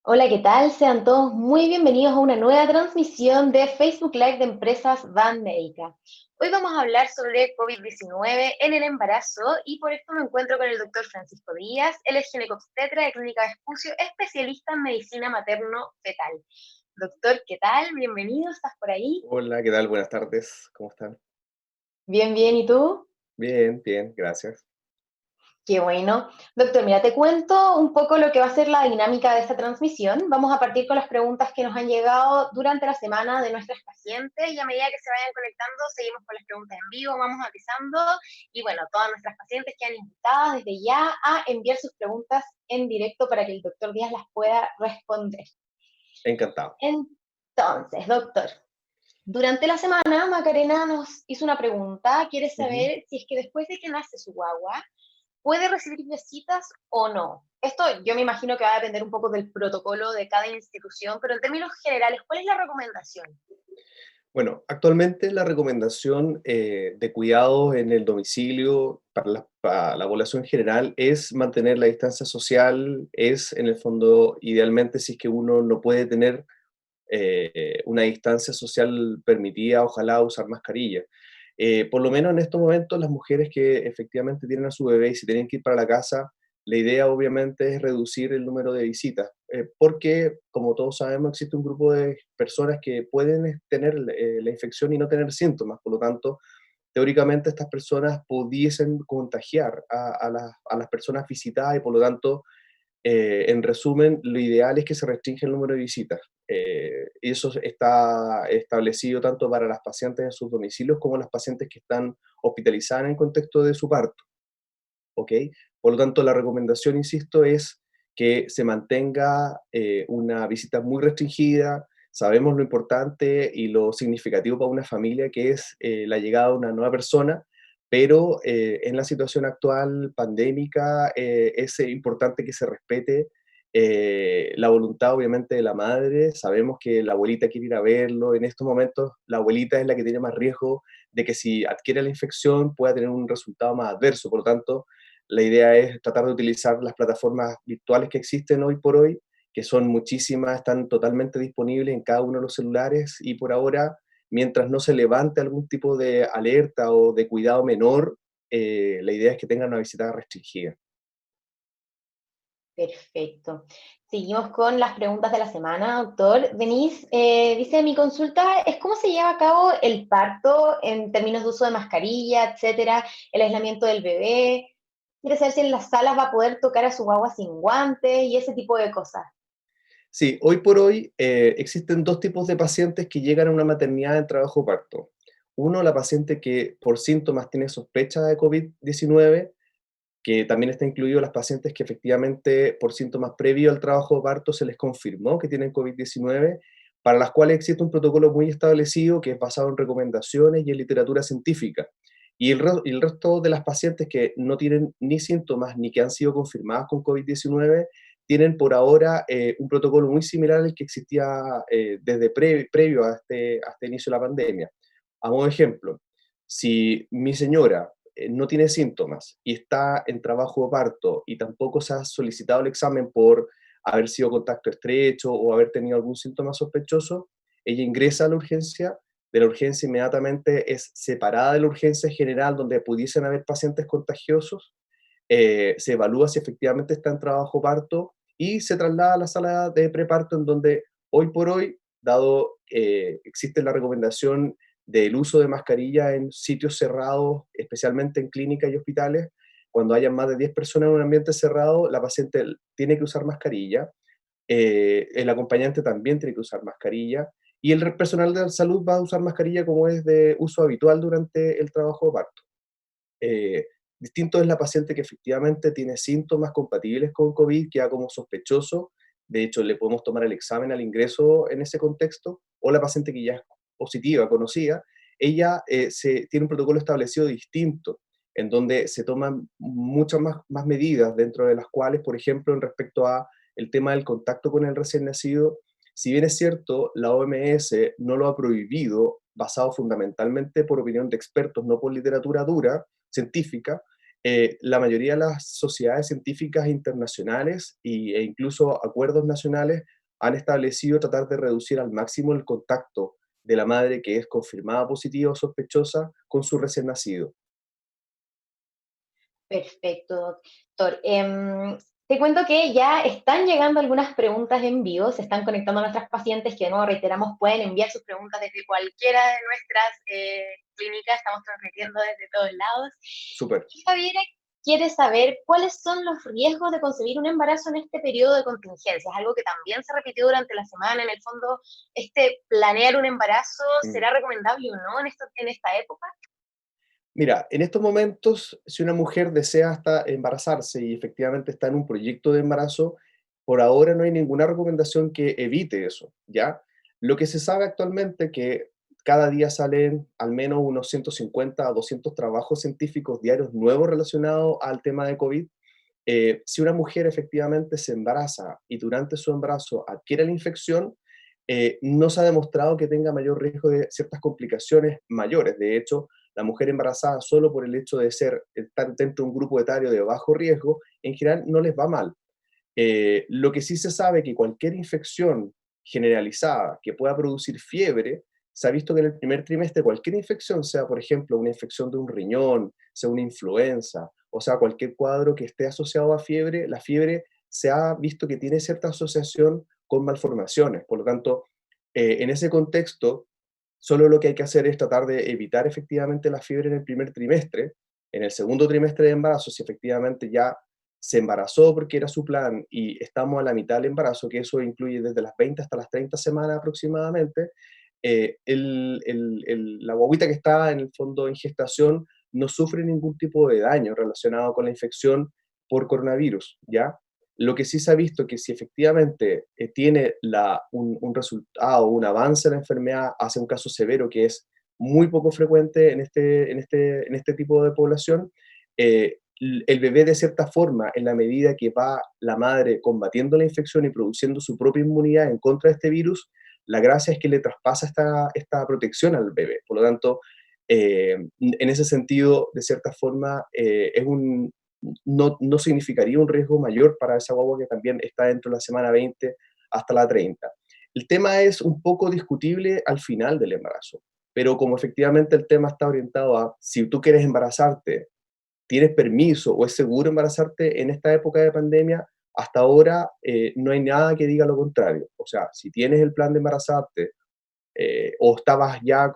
Hola, ¿qué tal? Sean todos muy bienvenidos a una nueva transmisión de Facebook Live de Empresas Van Médica. Hoy vamos a hablar sobre COVID-19 en el embarazo y por esto me encuentro con el doctor Francisco Díaz. Él es ginecobstetra de Clínica Vespucio, especialista en medicina materno-fetal. Doctor, ¿qué tal? Bienvenido, ¿estás por ahí? Hola, ¿qué tal? Buenas tardes, ¿cómo están? Bien, bien, ¿y tú? Bien, bien, gracias. Qué bueno. Doctor, mira, te cuento un poco lo que va a ser la dinámica de esta transmisión. Vamos a partir con las preguntas que nos han llegado durante la semana de nuestras pacientes y a medida que se vayan conectando, seguimos con las preguntas en vivo, vamos avisando y bueno, todas nuestras pacientes quedan invitadas desde ya a enviar sus preguntas en directo para que el doctor Díaz las pueda responder. Encantado. Entonces, doctor, durante la semana Macarena nos hizo una pregunta, quiere Ujú. saber si es que después de que nace su guagua, ¿puede recibir visitas o no? Esto yo me imagino que va a depender un poco del protocolo de cada institución, pero en términos generales, ¿cuál es la recomendación? Bueno, actualmente la recomendación de cuidados en el domicilio para la población en general es mantener la distancia social, es en el fondo idealmente si es que uno no puede tener una distancia social permitida, ojalá usar mascarilla. Por lo menos en estos momentos las mujeres que efectivamente tienen a su bebé y si tienen que ir para la casa, la idea obviamente es reducir el número de visitas, porque como todos sabemos existe un grupo de personas que pueden tener la infección y no tener síntomas, por lo tanto, teóricamente estas personas pudiesen contagiar a las personas visitadas y por lo tanto en resumen, lo ideal es que se restringe el número de visitas. Y eso está establecido tanto para las pacientes en sus domicilios como las pacientes que están hospitalizadas en contexto de su parto. ¿Ok? Por lo tanto, la recomendación, insisto, es que se mantenga una visita muy restringida. Sabemos lo importante y lo significativo para una familia que es la llegada de una nueva persona, pero en la situación actual pandémica es importante que se respete la voluntad, obviamente, de la madre. Sabemos que la abuelita quiere ir a verlo. En estos momentos, la abuelita es la que tiene más riesgo de que si adquiere la infección pueda tener un resultado más adverso. Por lo tanto, la idea es tratar de utilizar las plataformas virtuales que existen hoy por hoy, que son muchísimas, están totalmente disponibles en cada uno de los celulares y por ahora, mientras no se levante algún tipo de alerta o de cuidado menor, la idea es que tengan una visita restringida. Perfecto. Seguimos con las preguntas de la semana, doctor. Denise dice, mi consulta es cómo se lleva a cabo el parto en términos de uso de mascarilla, etcétera, el aislamiento del bebé. Quiere saber si en las salas va a poder tocar a su guagua sin guantes y ese tipo de cosas. Sí, hoy por hoy existen dos tipos de pacientes que llegan a una maternidad en trabajo parto. Uno, la paciente que por síntomas tiene sospecha de COVID-19, que también está incluido las pacientes que efectivamente por síntomas previos al trabajo de parto se les confirmó que tienen COVID-19, para las cuales existe un protocolo muy establecido que es basado en recomendaciones y en literatura científica. Y el resto de las pacientes que no tienen ni síntomas ni que han sido confirmadas con COVID-19 tienen por ahora un protocolo muy similar al que existía desde previo a este inicio de la pandemia. A modo de ejemplo, si mi señora no tiene síntomas y está en trabajo de parto y tampoco se ha solicitado el examen por haber sido contacto estrecho o haber tenido algún síntoma sospechoso, ella ingresa a la urgencia, de la urgencia inmediatamente es separada de la urgencia general donde pudiesen haber pacientes contagiosos, se evalúa si efectivamente está en trabajo parto y se traslada a la sala de preparto en donde hoy por hoy, dado existe la recomendación del uso de mascarilla en sitios cerrados, especialmente en clínicas y hospitales, cuando hayan más de 10 personas en un ambiente cerrado, la paciente tiene que usar mascarilla, el acompañante también tiene que usar mascarilla y el personal de salud va a usar mascarilla como es de uso habitual durante el trabajo de parto. Eh, Distinto es la paciente que efectivamente tiene síntomas compatibles con COVID, queda como sospechoso, de hecho le podemos tomar el examen al ingreso en ese contexto, o la paciente que ya es positiva, conocida, ella tiene un protocolo establecido distinto, en donde se toman muchas más medidas, dentro de las cuales, por ejemplo, en respecto a el tema del contacto con el recién nacido, si bien es cierto, la OMS no lo ha prohibido, basado fundamentalmente por opinión de expertos, no por literatura dura, científica, la mayoría de las sociedades científicas internacionales e incluso acuerdos nacionales han establecido tratar de reducir al máximo el contacto de la madre que es confirmada positiva o sospechosa con su recién nacido. Perfecto, doctor. Te cuento que ya están llegando algunas preguntas en vivo, se están conectando nuestras pacientes que de nuevo reiteramos pueden enviar sus preguntas desde cualquiera de nuestras clínicas, estamos transmitiendo desde todos lados. Súper. Y Javiera quiere saber cuáles son los riesgos de concebir un embarazo en este periodo de contingencia. Es algo que también se repitió durante la semana. En el fondo, planear un embarazo, Mm. ¿será recomendable o no en esta época? Mira, en estos momentos, si una mujer desea hasta embarazarse y efectivamente está en un proyecto de embarazo, por ahora no hay ninguna recomendación que evite eso, ¿ya? Lo que se sabe actualmente que cada día salen al menos unos 150 a 200 trabajos científicos diarios nuevos relacionados al tema de COVID. Si una mujer efectivamente se embaraza y durante su embarazo adquiere la infección, no se ha demostrado que tenga mayor riesgo de ciertas complicaciones mayores. De hecho, la mujer embarazada, solo por el hecho de estar dentro de un grupo etario de bajo riesgo, en general no les va mal. Lo que sí se sabe que cualquier infección generalizada que pueda producir fiebre, se ha visto que en el primer trimestre cualquier infección, sea por ejemplo una infección de un riñón, sea una influenza, o sea cualquier cuadro que esté asociado a fiebre, la fiebre se ha visto que tiene cierta asociación con malformaciones. Por lo tanto, en ese contexto, solo lo que hay que hacer es tratar de evitar efectivamente la fiebre en el primer trimestre. En el segundo trimestre de embarazo, si efectivamente ya se embarazó porque era su plan y estamos a la mitad del embarazo, que eso incluye desde las 20 hasta las 30 semanas aproximadamente, la guagüita que está en el fondo en gestación no sufre ningún tipo de daño relacionado con la infección por coronavirus, ¿ya? Lo que sí se ha visto que si efectivamente tiene un resultado, un avance de la enfermedad hacia un caso severo, que es muy poco frecuente en este tipo de población, el bebé de cierta forma, en la medida que va la madre combatiendo la infección y produciendo su propia inmunidad en contra de este virus, la gracia es que le traspasa esta protección al bebé. Por lo tanto, en ese sentido, de cierta forma, no significaría un riesgo mayor para esa guagua que también está dentro de la semana 20 hasta la 30. El tema es un poco discutible al final del embarazo, pero como efectivamente el tema está orientado a si tú quieres embarazarte, tienes permiso o es seguro embarazarte en esta época de pandemia, hasta ahora no hay nada que diga lo contrario. O sea, si tienes el plan de embarazarte o estabas ya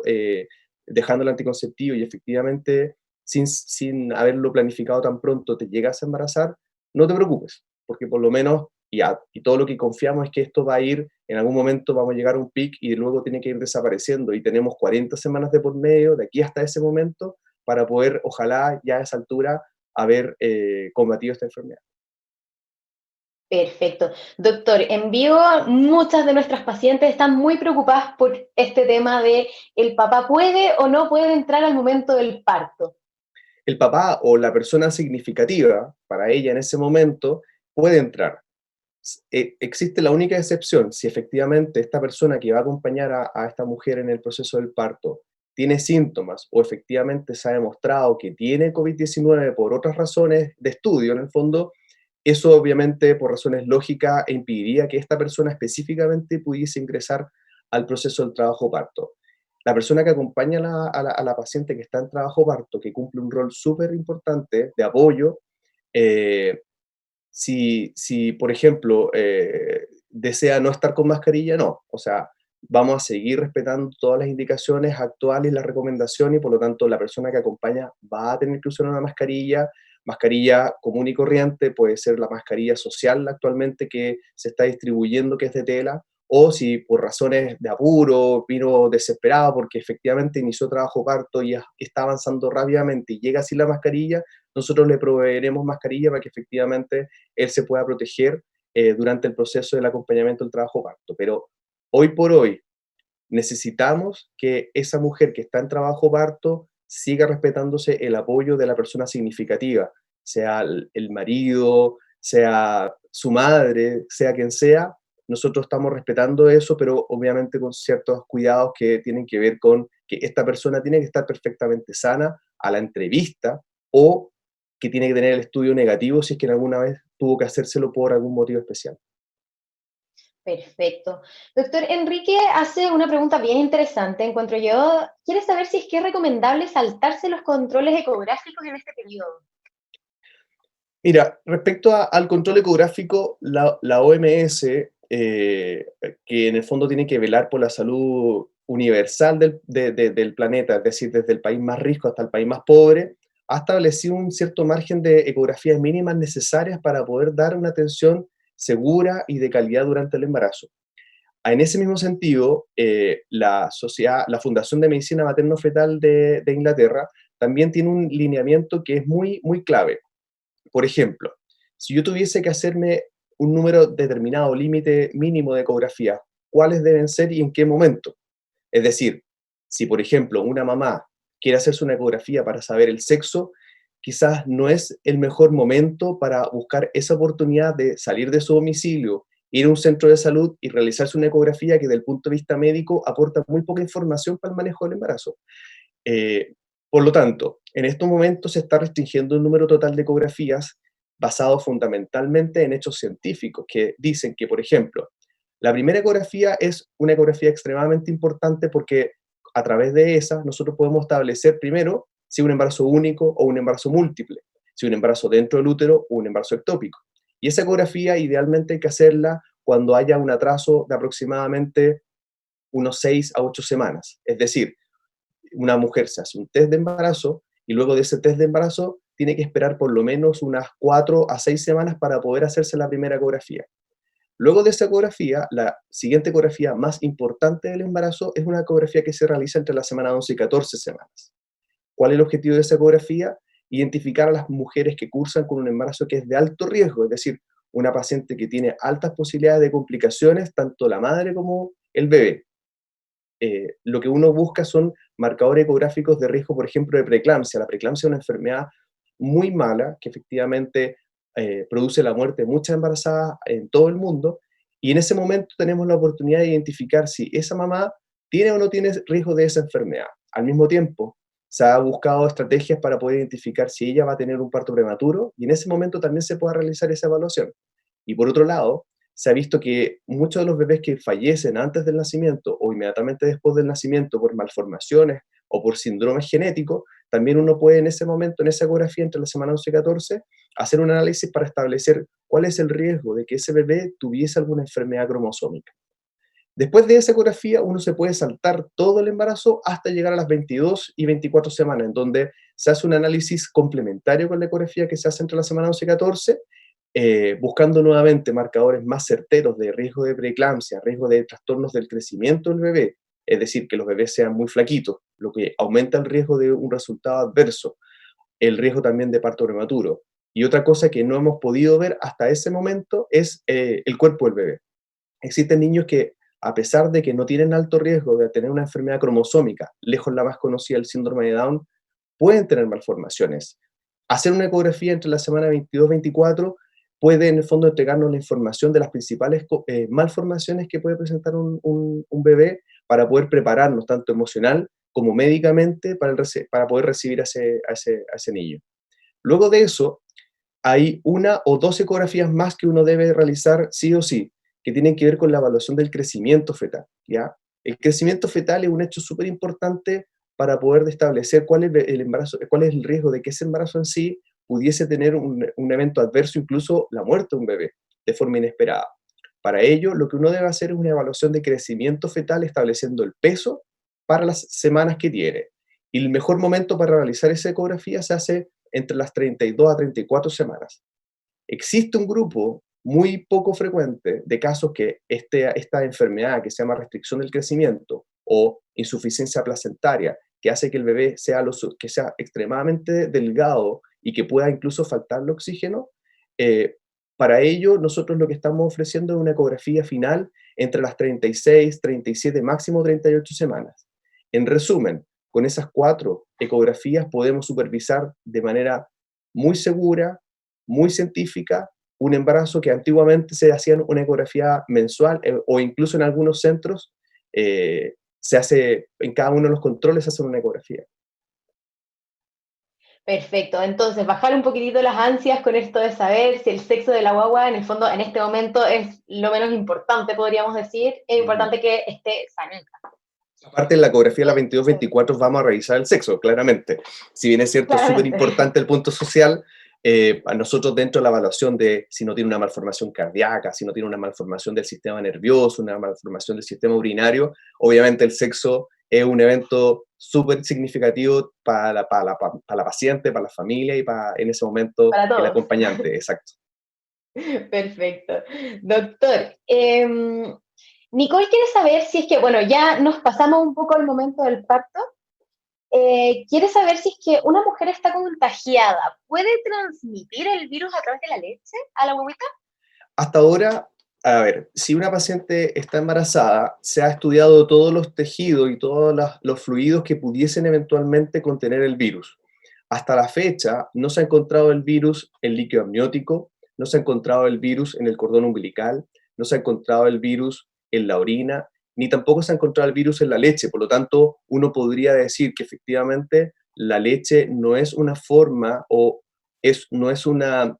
dejando el anticonceptivo y efectivamente sin haberlo planificado tan pronto te llegas a embarazar, no te preocupes, porque por lo menos, y todo lo que confiamos es que esto va a ir, en algún momento vamos a llegar a un pic y luego tiene que ir desapareciendo y tenemos 40 semanas de por medio de aquí hasta ese momento para poder, ojalá ya a esa altura, haber combatido esta enfermedad. Perfecto. Doctor, en vivo muchas de nuestras pacientes están muy preocupadas por este tema de el papá puede o no puede entrar al momento del parto. El papá o la persona significativa para ella en ese momento puede entrar. Existe la única excepción, si efectivamente esta persona que va a acompañar a esta mujer en el proceso del parto tiene síntomas o efectivamente se ha demostrado que tiene COVID-19 por otras razones de estudio, en el fondo, eso obviamente por razones lógicas impediría que esta persona específicamente pudiese ingresar al proceso del trabajo parto. La persona que acompaña a la paciente que está en trabajo parto, que cumple un rol súper importante de apoyo, eh, si, por ejemplo, desea no estar con mascarilla, no. O sea, vamos a seguir respetando todas las indicaciones actuales, las recomendaciones, y por lo tanto la persona que acompaña va a tener que usar una mascarilla común y corriente, puede ser la mascarilla social actualmente que se está distribuyendo, que es de tela, o si por razones de apuro, vino desesperado porque efectivamente inició trabajo parto y está avanzando rápidamente y llega sin la mascarilla, nosotros le proveeremos mascarilla para que efectivamente él se pueda proteger durante el proceso del acompañamiento del trabajo parto. Pero hoy por hoy necesitamos que esa mujer que está en trabajo parto siga respetándose el apoyo de la persona significativa, sea el marido, sea su madre, sea quien sea. Nosotros estamos respetando eso, pero obviamente con ciertos cuidados que tienen que ver con que esta persona tiene que estar perfectamente sana a la entrevista o que tiene que tener el estudio negativo si es que en alguna vez tuvo que hacérselo por algún motivo especial. Perfecto. Doctor Enrique hace una pregunta bien interesante, encuentro yo. Quiere saber si es que es recomendable saltarse los controles ecográficos en este periodo. Mira, respecto al control ecográfico, la OMS, que en el fondo tiene que velar por la salud universal del planeta, es decir, desde el país más rico hasta el país más pobre, ha establecido un cierto margen de ecografías mínimas necesarias para poder dar una atención segura y de calidad durante el embarazo. En ese mismo sentido, la Fundación de Medicina Materno-Fetal de Inglaterra también tiene un lineamiento que es muy, muy clave. Por ejemplo, si yo tuviese que hacerme un número determinado, límite mínimo de ecografías, ¿cuáles deben ser y en qué momento? Es decir, si por ejemplo una mamá quiere hacerse una ecografía para saber el sexo, quizás no es el mejor momento para buscar esa oportunidad de salir de su domicilio, ir a un centro de salud y realizarse una ecografía que desde el punto de vista médico aporta muy poca información para el manejo del embarazo. Eh, por lo tanto, en estos momentos se está restringiendo el número total de ecografías basado fundamentalmente en hechos científicos que dicen que, por ejemplo, la primera ecografía es una ecografía extremadamente importante porque a través de esa nosotros podemos establecer primero si un embarazo único o un embarazo múltiple, si un embarazo dentro del útero o un embarazo ectópico. Y esa ecografía idealmente hay que hacerla cuando haya un atraso de aproximadamente unos 6 a 8 semanas. Es decir, una mujer se hace un test de embarazo y luego de ese test de embarazo tiene que esperar por lo menos unas 4 a 6 semanas para poder hacerse la primera ecografía. Luego de esa ecografía, la siguiente ecografía más importante del embarazo es una ecografía que se realiza entre la semana 11 y 14 semanas. ¿Cuál es el objetivo de esa ecografía? Identificar a las mujeres que cursan con un embarazo que es de alto riesgo, es decir, una paciente que tiene altas posibilidades de complicaciones, tanto la madre como el bebé. Lo que uno busca son marcadores ecográficos de riesgo, por ejemplo, de preeclampsia. La preeclampsia es una enfermedad muy mala que efectivamente produce la muerte de muchas embarazadas en todo el mundo, y en ese momento tenemos la oportunidad de identificar si esa mamá tiene o no tiene riesgo de esa enfermedad. Al mismo tiempo, se ha buscado estrategias para poder identificar si ella va a tener un parto prematuro, y en ese momento también se puede realizar esa evaluación. Y por otro lado, se ha visto que muchos de los bebés que fallecen antes del nacimiento o inmediatamente después del nacimiento por malformaciones o por síndromes genéticos, también uno puede en ese momento, en esa ecografía entre la semana 11 y 14, hacer un análisis para establecer cuál es el riesgo de que ese bebé tuviese alguna enfermedad cromosómica. Después de esa ecografía, uno se puede saltar todo el embarazo hasta llegar a las 22 y 24 semanas, en donde se hace un análisis complementario con la ecografía que se hace entre la semana 11 y 14, buscando nuevamente marcadores más certeros de riesgo de preeclampsia, riesgo de trastornos del crecimiento del bebé, es decir, que los bebés sean muy flaquitos, lo que aumenta el riesgo de un resultado adverso, el riesgo también de parto prematuro. Y otra cosa que no hemos podido ver hasta ese momento es el cuerpo del bebé. Existen niños que, a pesar de que no tienen alto riesgo de tener una enfermedad cromosómica, lejos la más conocida, el síndrome de Down, pueden tener malformaciones. Hacer una ecografía entre la semana 22-24 puede en el fondo entregarnos la información de las principales malformaciones que puede presentar un bebé para poder prepararnos tanto emocional como médicamente para poder recibir a ese niño. Luego de eso, hay una o dos ecografías más que uno debe realizar sí o sí, que tienen que ver con la evaluación del crecimiento fetal, ¿ya? El crecimiento fetal es un hecho súper importante para poder establecer cuál es el embarazo, cuál es el riesgo de que ese embarazo en sí pudiese tener un evento adverso, incluso la muerte de un bebé, de forma inesperada. Para ello, lo que uno debe hacer es una evaluación de crecimiento fetal estableciendo el peso para las semanas que tiene. Y el mejor momento para realizar esa ecografía se hace entre las 32 a 34 semanas. Existe un grupo muy poco frecuente de casos que esta enfermedad que se llama restricción del crecimiento o insuficiencia placentaria, que hace que el bebé que sea extremadamente delgado y que pueda incluso faltarle oxígeno, eh, para ello nosotros lo que estamos ofreciendo es una ecografía final entre las 36, 37, máximo 38 semanas. En resumen, con esas 4 ecografías podemos supervisar de manera muy segura, muy científica, un embarazo que antiguamente se hacía una ecografía mensual o incluso en algunos centros se hace, en cada uno de los controles se hace una ecografía. Perfecto, entonces bajar un poquitito las ansias con esto de saber si el sexo de la guagua en el fondo en este momento es lo menos importante, podríamos decir, es Ujú. importante que esté sanita. Aparte, en la ecografía de la Perfecto, 22-24 vamos a revisar el sexo, claramente. Si bien es cierto, es súper claramente. importante el punto social, a nosotros dentro de la evaluación de si no tiene una malformación cardíaca, si no tiene una malformación del sistema nervioso, una malformación del sistema urinario, obviamente el sexo es un evento súper significativo para la paciente, para la familia y para, en ese momento, Para el todos. acompañante, exacto. Perfecto. Doctor, Nicole quiere saber si es que, bueno, ya nos pasamos un poco al momento del parto. Quiere saber si es que una mujer está contagiada, ¿puede transmitir el virus a través de la leche a la huevita? Hasta ahora, a ver, si una paciente está embarazada, se ha estudiado todos los tejidos y todos los fluidos que pudiesen eventualmente contener el virus. Hasta la fecha, no se ha encontrado el virus en líquido amniótico, no se ha encontrado el virus en el cordón umbilical, no se ha encontrado el virus en la orina, ni tampoco se ha encontrado el virus en la leche. Por lo tanto, uno podría decir que efectivamente la leche no es una forma o no es una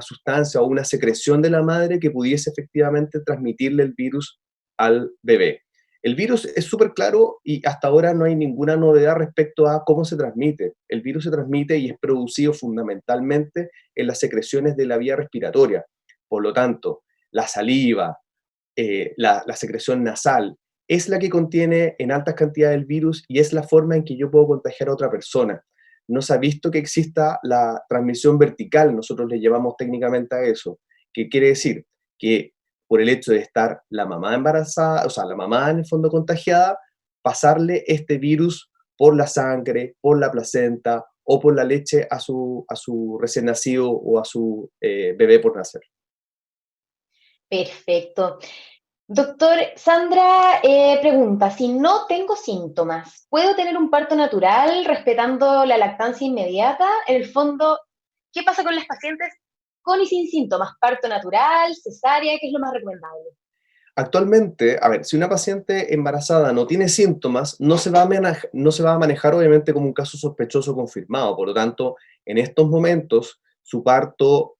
sustancia o una secreción de la madre que pudiese efectivamente transmitirle el virus al bebé. El virus es súper claro y hasta ahora no hay ninguna novedad respecto a cómo se transmite. El virus se transmite y es producido fundamentalmente en las secreciones de la vía respiratoria. Por lo tanto, la saliva, la secreción nasal, es la que contiene en altas cantidades el virus y es la forma en que yo puedo contagiar a otra persona. No se ha visto que exista la transmisión vertical, nosotros le llamamos técnicamente a eso, que quiere decir que por el hecho de estar la mamá embarazada, o sea, la mamá en el fondo contagiada, pasarle este virus por la sangre, por la placenta o por la leche a su recién nacido o a su bebé por nacer. Perfecto. Doctor, Sandra pregunta, si no tengo síntomas, ¿puedo tener un parto natural respetando la lactancia inmediata? En el fondo, ¿qué pasa con las pacientes con y sin síntomas? ¿Parto natural, cesárea? ¿Qué es lo más recomendable? Actualmente, a ver, si una paciente embarazada no tiene síntomas, no se va a manejar obviamente como un caso sospechoso confirmado. Por lo tanto, en estos momentos, su parto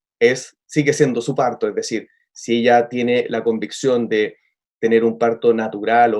sigue siendo su parto. Es decir, si ella tiene la convicción de tener un parto natural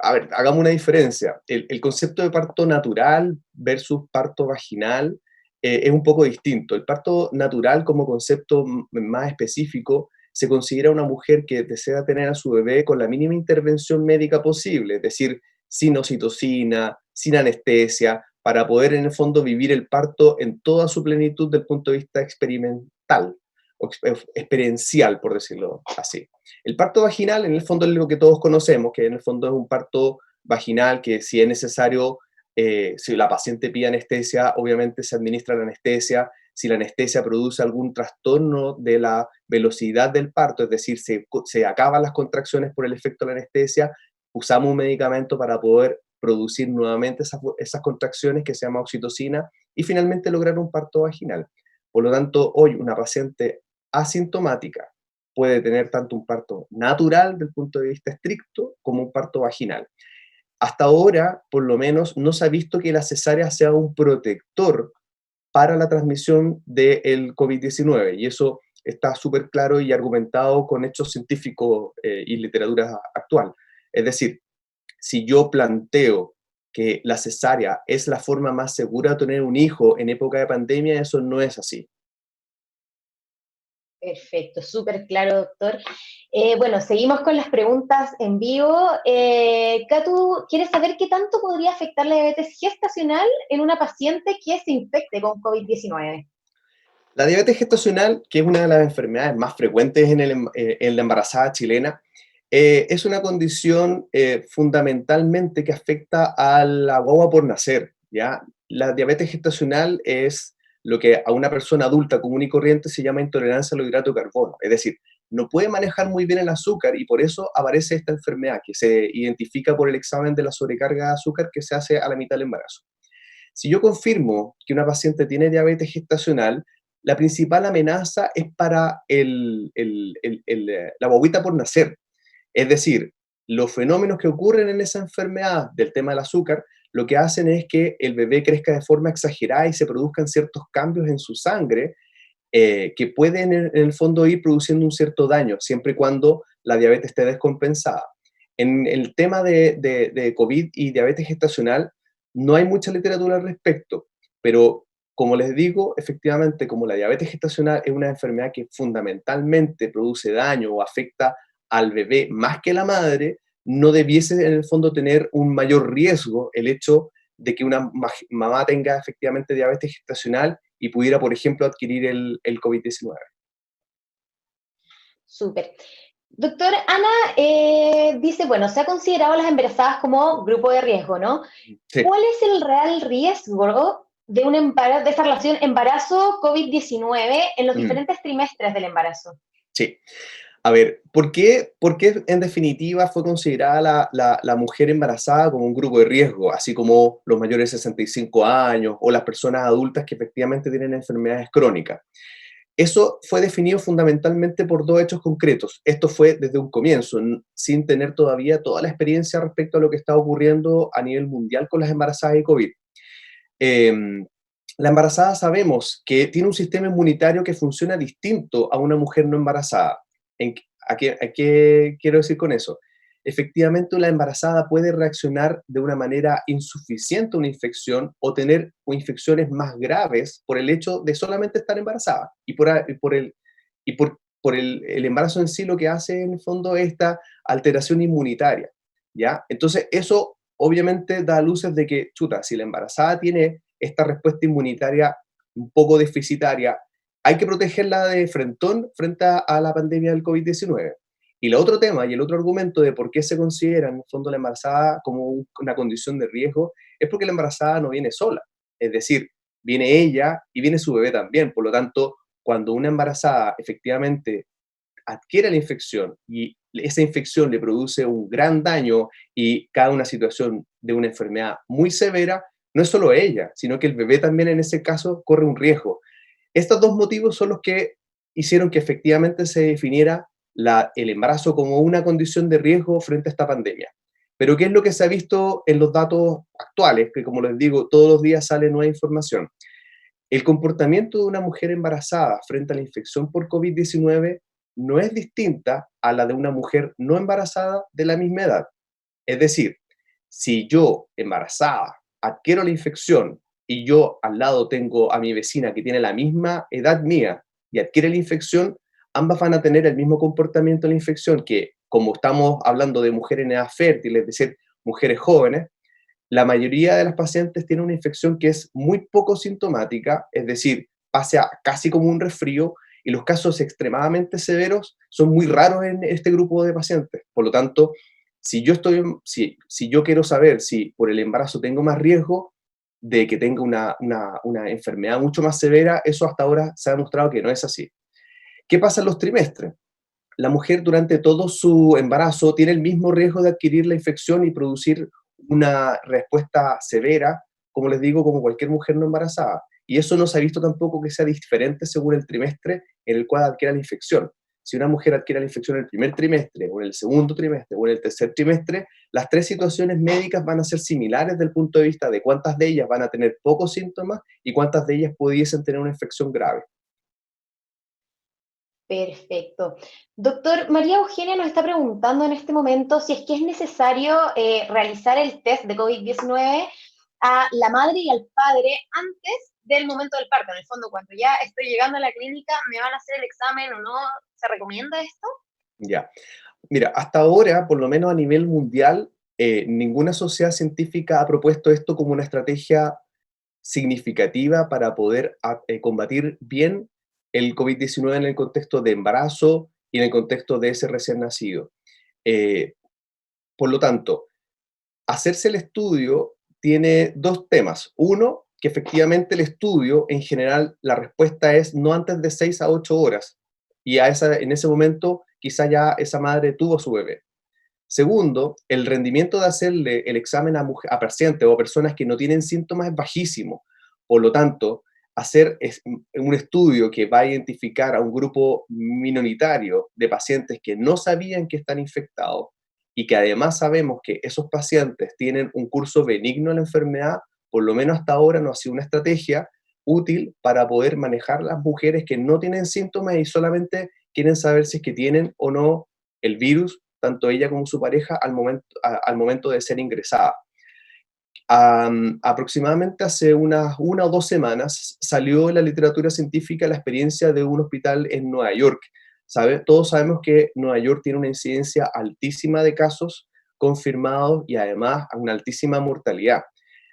a ver, hagamos una diferencia. El concepto de parto natural versus parto vaginal es un poco distinto. El parto natural como concepto más específico se considera una mujer que desea tener a su bebé con la mínima intervención médica posible, es decir, sin oxitocina, sin anestesia, para poder en el fondo vivir el parto en toda su plenitud desde el punto de vista experimental o experiencial, por decirlo así. El parto vaginal en el fondo es lo que todos conocemos, que en el fondo es un parto vaginal que si es necesario, si la paciente pide anestesia, obviamente se administra la anestesia. Si la anestesia produce algún trastorno de la velocidad del parto, es decir, se acaban las contracciones por el efecto de la anestesia, usamos un medicamento para poder producir nuevamente esas contracciones que se llama oxitocina y finalmente lograr un parto vaginal. Por lo tanto, hoy una paciente asintomática puede tener tanto un parto natural desde el punto de vista estricto como un parto vaginal. Hasta ahora, por lo menos, no se ha visto que la cesárea sea un protector para la transmisión del COVID-19 y eso está súper claro y argumentado con hechos científicos y literatura actual. Es decir, si yo planteo que la cesárea es la forma más segura de tener un hijo en época de pandemia, eso no es así. Perfecto, súper claro, doctor. Bueno, seguimos con las preguntas en vivo. Katu, quiere saber qué tanto podría afectar la diabetes gestacional en una paciente que se infecte con COVID-19. La diabetes gestacional, que es una de las enfermedades más frecuentes en la embarazada chilena, es una condición fundamentalmente que afecta a la guagua por nacer, ¿ya? La diabetes gestacional es lo que a una persona adulta común y corriente se llama intolerancia al hidrato de carbono, es decir, no puede manejar muy bien el azúcar y por eso aparece esta enfermedad que se identifica por el examen de la sobrecarga de azúcar que se hace a la mitad del embarazo. Si yo confirmo que una paciente tiene diabetes gestacional, la principal amenaza es para la bobita por nacer. Es decir, los fenómenos que ocurren en esa enfermedad del tema del azúcar lo que hacen es que el bebé crezca de forma exagerada y se produzcan ciertos cambios en su sangre que pueden en el fondo ir produciendo un cierto daño, siempre y cuando la diabetes esté descompensada. En el tema de COVID y diabetes gestacional, no hay mucha literatura al respecto, pero como les digo, efectivamente, como la diabetes gestacional es una enfermedad que fundamentalmente produce daño o afecta al bebé más que la madre, no debiese en el fondo tener un mayor riesgo el hecho de que una mamá tenga efectivamente diabetes gestacional y pudiera, por ejemplo, adquirir el COVID-19. Súper. Doctor, Ana dice, bueno, se ha considerado a las embarazadas como grupo de riesgo, ¿no? Sí. ¿Cuál es el real riesgo de, un embarazo, de esa relación embarazo-COVID-19 en los Mm, diferentes trimestres del embarazo? sí. A ver, por qué en definitiva fue considerada la mujer embarazada como un grupo de riesgo, así como los mayores de 65 años o las personas adultas que efectivamente tienen enfermedades crónicas? Eso fue definido fundamentalmente por dos hechos concretos. Esto fue desde un comienzo, sin tener todavía toda la experiencia respecto a lo que está ocurriendo a nivel mundial con las embarazadas de COVID. Em, la embarazada sabemos que tiene un sistema inmunitario que funciona distinto a una mujer no embarazada. A qué quiero decir con eso? Efectivamente, la embarazada puede reaccionar de una manera insuficiente a una infección o tener infecciones más graves por el hecho de solamente estar embarazada. Y por el embarazo en sí lo que hace en el fondo es esta alteración inmunitaria, ¿ya? Entonces, eso obviamente da luces de que, chuta, si la embarazada tiene esta respuesta inmunitaria un poco deficitaria, hay que protegerla de frentón frente a la pandemia del COVID-19. Y el otro tema y el otro argumento de por qué se considera en el fondo la embarazada como una condición de riesgo es porque la embarazada no viene sola. Es decir, viene ella y viene su bebé también. Por lo tanto, cuando una embarazada efectivamente adquiere la infección y esa infección le produce un gran daño y cae en una situación de una enfermedad muy severa, no es solo ella, sino que el bebé también en ese caso corre un riesgo. Estos dos motivos son los que hicieron que efectivamente se definiera el embarazo como una condición de riesgo frente a esta pandemia. Pero ¿qué es lo que se ha visto en los datos actuales? Que como les digo, todos los días sale nueva información. El comportamiento de una mujer embarazada frente a la infección por COVID-19 no es distinta a la de una mujer no embarazada de la misma edad. Es decir, si yo, embarazada, adquiero la infección y yo al lado tengo a mi vecina que tiene la misma edad mía y adquiere la infección, ambas van a tener el mismo comportamiento de la infección que, como estamos hablando de mujeres en edad fértil, es decir, mujeres jóvenes, la mayoría de las pacientes tienen una infección que es muy poco sintomática, es decir, pasa casi como un resfrío, y los casos extremadamente severos son muy raros en este grupo de pacientes. Por lo tanto, si yo quiero saber si por el embarazo tengo más riesgo de que tenga una enfermedad mucho más severa, eso hasta ahora se ha demostrado que no es así. ¿Qué pasa en los trimestres? La mujer durante todo su embarazo tiene el mismo riesgo de adquirir la infección y producir una respuesta severa, como les digo, como cualquier mujer no embarazada. Y eso no se ha visto tampoco que sea diferente según el trimestre en el cual adquiera la infección. Si una mujer adquiere la infección en el primer trimestre, o en el segundo trimestre, o en el tercer trimestre, las tres situaciones médicas van a ser similares desde el punto de vista de cuántas de ellas van a tener pocos síntomas y cuántas de ellas pudiesen tener una infección grave. Perfecto. Doctor, María Eugenia nos está preguntando en este momento si es que es necesario realizar el test de COVID-19 a la madre y al padre antes del momento del parto. En el fondo, cuando ya estoy llegando a la clínica, ¿me van a hacer el examen o no? ¿Se recomienda esto? Ya. Mira, hasta ahora, por lo menos a nivel mundial, ninguna sociedad científica ha propuesto esto como una estrategia significativa para poder combatir bien el COVID-19 en el contexto de embarazo y en el contexto de ese recién nacido. Eh, por lo tanto, hacerse el estudio tiene dos temas. Uno, que efectivamente el estudio, en general, la respuesta es no antes de 6 a 8 horas. Y en ese momento, quizá ya esa madre tuvo su bebé. Segundo, el rendimiento de hacerle el examen a pacientes o a personas que no tienen síntomas es bajísimo. Por lo tanto, hacer un estudio que va a identificar a un grupo minoritario de pacientes que no sabían que están infectados y que además sabemos que esos pacientes tienen un curso benigno de la enfermedad, por lo menos hasta ahora no ha sido una estrategia útil para poder manejar las mujeres que no tienen síntomas y solamente quieren saber si es que tienen o no el virus, tanto ella como su pareja, al momento de ser ingresada. Aproximadamente hace una o 2 semanas salió en la literatura científica la experiencia de un hospital en Nueva York. Todos sabemos que Nueva York tiene una incidencia altísima de casos confirmados y además una altísima mortalidad.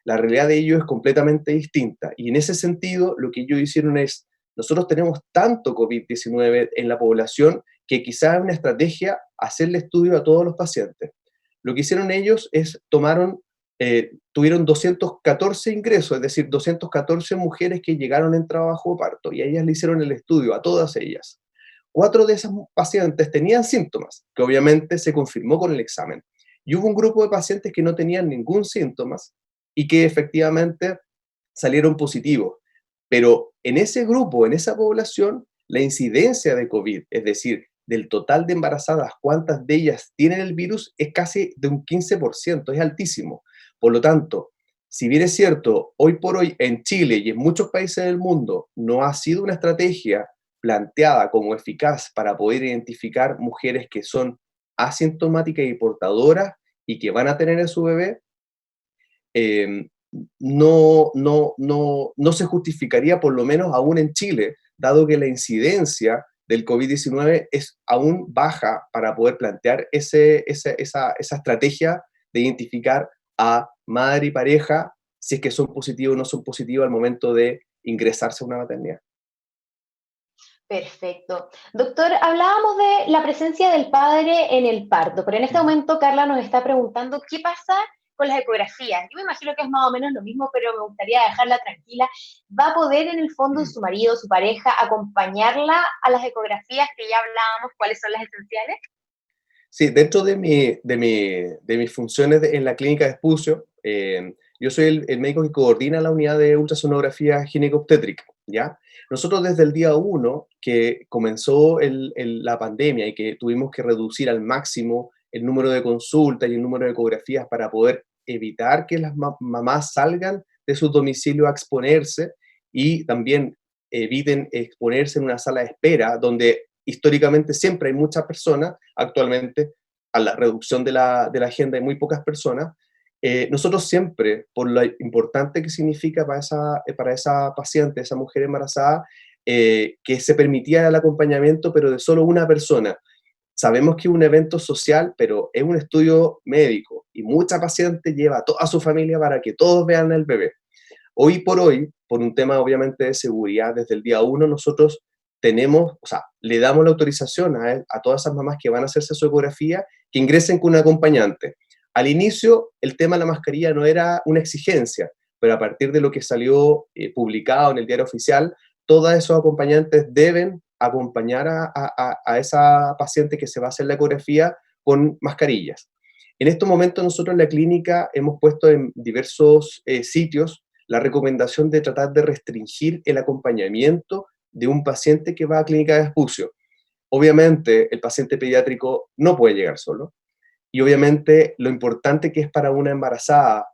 La realidad de ello es completamente distinta y en ese sentido lo que ellos hicieron es, nosotros tenemos tanto COVID-19 en la población que quizás es una estrategia hacerle estudio a todos los pacientes. Lo que hicieron ellos es tuvieron 214 ingresos, es decir, 214 mujeres que llegaron en trabajo de parto, y a ellas le hicieron el estudio, a todas ellas. 4 de esas pacientes tenían síntomas, que obviamente se confirmó con el examen. Y hubo un grupo de pacientes que no tenían ningún síntomas y que efectivamente salieron positivos. Pero en ese grupo, en esa población, la incidencia de COVID, es decir, del total de embarazadas, cuántas de ellas tienen el virus, es casi de un 15%, es altísimo. Por lo tanto, si bien es cierto, hoy por hoy en Chile y en muchos países del mundo no ha sido una estrategia planteada como eficaz para poder identificar mujeres que son asintomáticas y portadoras y que van a tener a su bebé, eh, no se justificaría, por lo menos aún en Chile, dado que la incidencia del COVID-19 es aún baja para poder plantear esa estrategia de identificar a madre y pareja si es que son positivos o no son positivos al momento de ingresarse a una maternidad. Perfecto. Doctor, hablábamos de la presencia del padre en el parto, pero en este momento Carla nos está preguntando qué pasa con las ecografías. Yo me imagino que es más o menos lo mismo, pero me gustaría dejarla tranquila. ¿Va a poder en el fondo su marido, su pareja, acompañarla a las ecografías que ya hablábamos, cuáles son las esenciales? Sí, dentro de mis funciones en la clínica de Espucio, yo soy el médico que coordina la unidad de ultrasonografía ginecobstétrica, ¿ya? Nosotros desde el día 1 que comenzó la pandemia y que tuvimos que reducir al máximo el número de consultas y el número de ecografías para poder evitar que las mamás salgan de su domicilio a exponerse y también eviten exponerse en una sala de espera donde históricamente siempre hay muchas personas, actualmente a la reducción de la agenda hay muy pocas personas. Nosotros siempre, por lo importante que significa para esa paciente, esa mujer embarazada, que se permitía el acompañamiento, pero de solo una persona. Sabemos que es un evento social, pero es un estudio médico y mucha paciente lleva a toda su familia para que todos vean el bebé. Hoy, por un tema obviamente de seguridad, desde el día 1 nosotros le damos la autorización a todas esas mamás que van a hacerse su ecografía que ingresen con un acompañante. Al inicio, el tema de la mascarilla no era una exigencia, pero a partir de lo que salió publicado en el diario oficial, todos esos acompañantes deben acompañar a esa paciente que se va a hacer la ecografía con mascarillas. En estos momentos nosotros en la clínica hemos puesto en diversos sitios la recomendación de tratar de restringir el acompañamiento de un paciente que va a clínica de Espucio. Obviamente, el paciente pediátrico no puede llegar solo. Y obviamente, lo importante que es para una embarazada,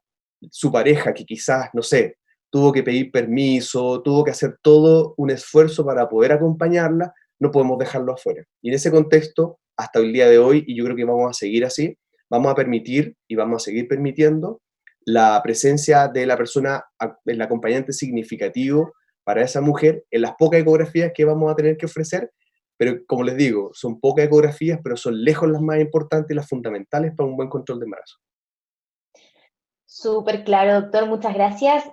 su pareja, que quizás, no sé, tuvo que pedir permiso, tuvo que hacer todo un esfuerzo para poder acompañarla, no podemos dejarlo afuera. Y en ese contexto, hasta el día de hoy, y yo creo que vamos a seguir así, vamos a permitir y vamos a seguir permitiendo la presencia de la persona, el acompañante significativo para esa mujer en las pocas ecografías que vamos a tener que ofrecer, pero como les digo, son pocas ecografías, pero son lejos las más importantes y las fundamentales para un buen control de embarazo. Súper claro, doctor, muchas gracias.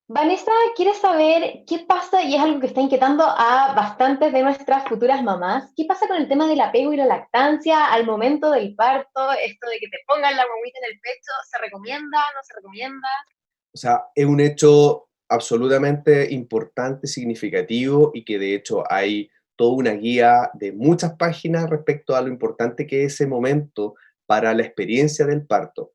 Vanessa quiere saber qué pasa, y es algo que está inquietando a bastantes de nuestras futuras mamás, qué pasa con el tema del apego y la lactancia al momento del parto, esto de que te pongan la guaguita en el pecho, ¿se recomienda, no se recomienda? O sea, es un hecho absolutamente importante, significativo y que de hecho hay toda una guía de muchas páginas respecto a lo importante que es ese momento para la experiencia del parto.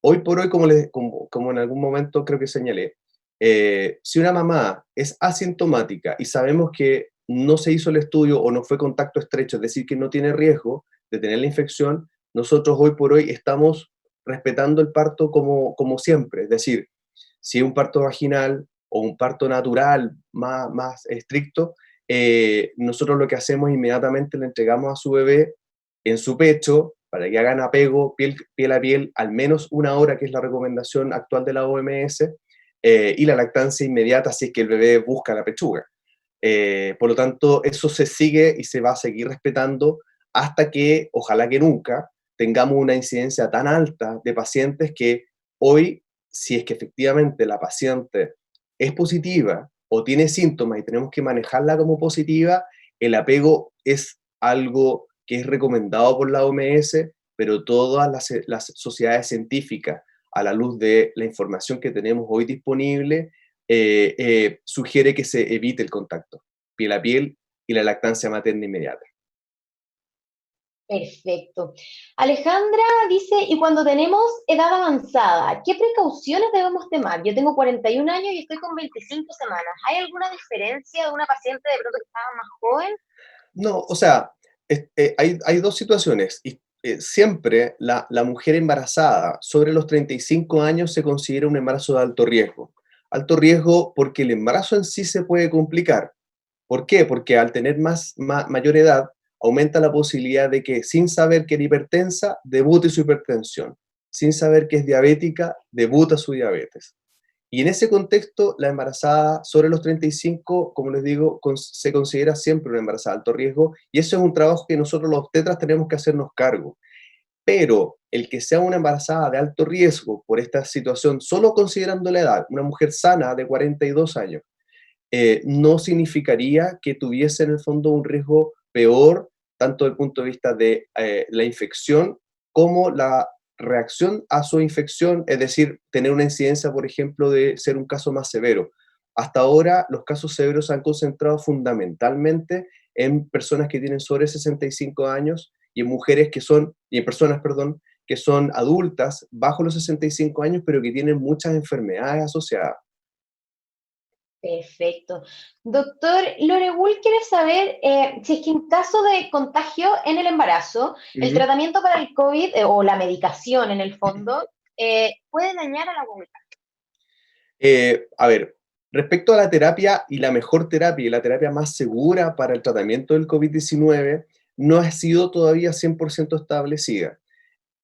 Hoy por hoy, como en algún momento creo que señalé, si una mamá es asintomática y sabemos que no se hizo el estudio o no fue contacto estrecho, es decir, que no tiene riesgo de tener la infección, nosotros hoy por hoy estamos respetando el parto como siempre, es decir, si es un parto vaginal o un parto natural más estricto, nosotros lo que hacemos inmediatamente le entregamos a su bebé en su pecho para que hagan apego piel a piel al menos una hora, que es la recomendación actual de la OMS, y la lactancia inmediata si es que el bebé busca la pechuga. Por lo tanto, eso se sigue y se va a seguir respetando hasta que, ojalá que nunca, tengamos una incidencia tan alta de pacientes que hoy, si es que efectivamente la paciente es positiva o tiene síntomas y tenemos que manejarla como positiva, el apego es algo que es recomendado por la OMS, pero todas las sociedades científicas, a la luz de la información que tenemos hoy disponible, sugiere que se evite el contacto piel a piel y la lactancia materna inmediata. Perfecto. Alejandra dice, y cuando tenemos edad avanzada, ¿qué precauciones debemos tomar? Yo tengo 41 años y estoy con 25 semanas. ¿Hay alguna diferencia de una paciente de pronto que estaba más joven? No, o sea, hay dos situaciones. Y, siempre la mujer embarazada sobre los 35 años se considera un embarazo de alto riesgo. Alto riesgo porque el embarazo en sí se puede complicar. ¿Por qué? Porque al tener mayor edad, aumenta la posibilidad de que sin saber que era hipertensa, debute su hipertensión. Sin saber que es diabética, debuta su diabetes. Y en ese contexto, la embarazada sobre los 35, como les digo, se considera siempre una embarazada de alto riesgo, y eso es un trabajo que nosotros los obstetras tenemos que hacernos cargo. Pero el que sea una embarazada de alto riesgo por esta situación, solo considerando la edad, una mujer sana de 42 años, no significaría que tuviese en el fondo un riesgo peor, tanto desde el punto de vista de la infección como la reacción a su infección, es decir, tener una incidencia, por ejemplo, de ser un caso más severo. Hasta ahora, los casos severos se han concentrado fundamentalmente en personas que tienen sobre 65 años y en mujeres y en personas, perdón, que son adultas bajo los 65 años, pero que tienen muchas enfermedades asociadas. Perfecto. Doctor Loregul quiere saber si es que en caso de contagio en el embarazo, el Ujú. tratamiento para el COVID o la medicación en el fondo puede dañar a la guagua. A ver, respecto a la terapia y la mejor terapia y la terapia más segura para el tratamiento del COVID-19, no ha sido todavía 100% establecida.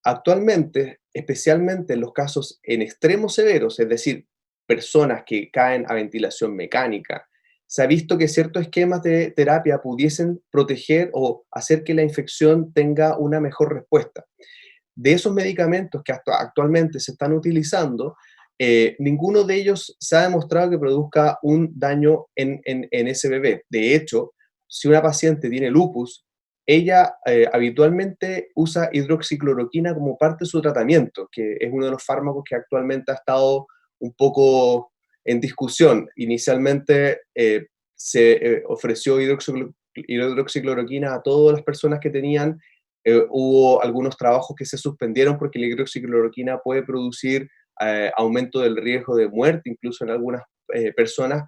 Actualmente, especialmente en los casos en extremos severos, es decir, personas que caen a ventilación mecánica, se ha visto que ciertos esquemas de terapia pudiesen proteger o hacer que la infección tenga una mejor respuesta. De esos medicamentos que actualmente se están utilizando, ninguno de ellos se ha demostrado que produzca un daño en ese bebé. De hecho, si una paciente tiene lupus, ella habitualmente usa hidroxicloroquina como parte de su tratamiento, que es uno de los fármacos que actualmente ha estado un poco en discusión. Inicialmente se ofreció hidroxicloroquina a todas las personas que tenían. Hubo algunos trabajos que se suspendieron porque la hidroxicloroquina puede producir aumento del riesgo de muerte, incluso en algunas personas,